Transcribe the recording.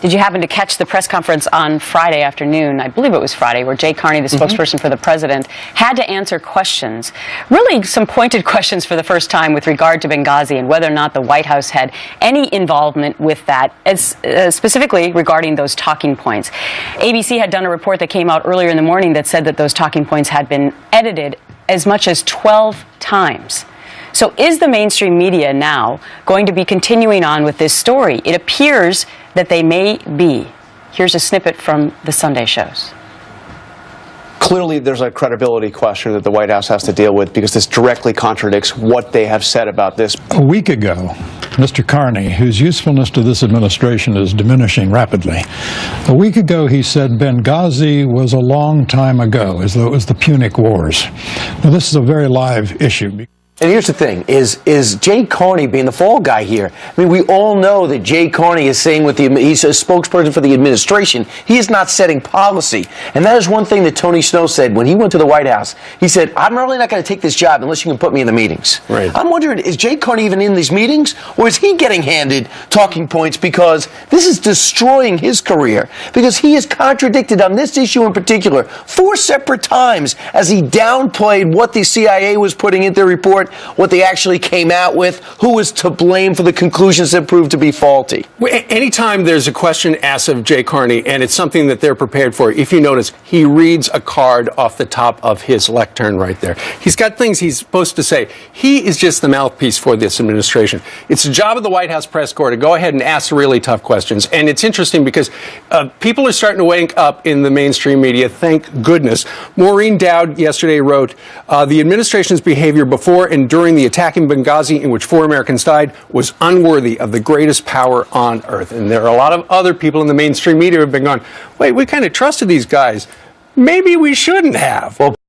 Did you happen to catch the press conference on Friday afternoon? I believe it was Friday, where Jay Carney, the spokesperson for the president, had to answer questions, really some pointed questions for the first time with regard to Benghazi and whether or not the White House had any involvement with that, specifically regarding those talking points. ABC had done a report that came out earlier in the morning that said that those talking points had been edited as much as 12 times. So is the mainstream media now going to be continuing on with this story? It appears that they may be. Here's a snippet from the Sunday shows. Clearly, there's a credibility question that the White House has to deal with because this directly contradicts what they have said about this. A week ago, Mr. Carney, whose usefulness to this administration is diminishing rapidly, a week ago he said Benghazi was a long time ago, as though it was the Punic Wars. Now, this is a very live issue. And here's the thing, is Jay Carney being the fall guy here? I mean, we all know that Jay Carney is saying he's a spokesperson for the administration. He is not setting policy. And that is one thing that Tony Snow said when he went to the White House. He said, I'm really not going to take this job unless you can put me in the meetings. Right. I'm wondering, is Jay Carney even in these meetings? Or is he getting handed talking points because this is destroying his career? Because he is contradicted on this issue in particular 4 separate times as he downplayed what the CIA was putting into their report, what they actually came out with, who was to blame for the conclusions that proved to be faulty. Anytime there's a question asked of Jay Carney, and it's something that they're prepared for, if you notice, he reads a card off the top of his lectern right there. He's got things he's supposed to say. He is just the mouthpiece for this administration. It's the job of the White House press corps to go ahead and ask the really tough questions. And it's interesting because people are starting to wake up in the mainstream media, thank goodness. Maureen Dowd yesterday wrote, the administration's behavior before and during the attack in Benghazi, in which 4 Americans died, was unworthy of the greatest power on earth. And there are a lot of other people in the mainstream media who have been going, wait, we kind of trusted these guys. Maybe we shouldn't have. Well,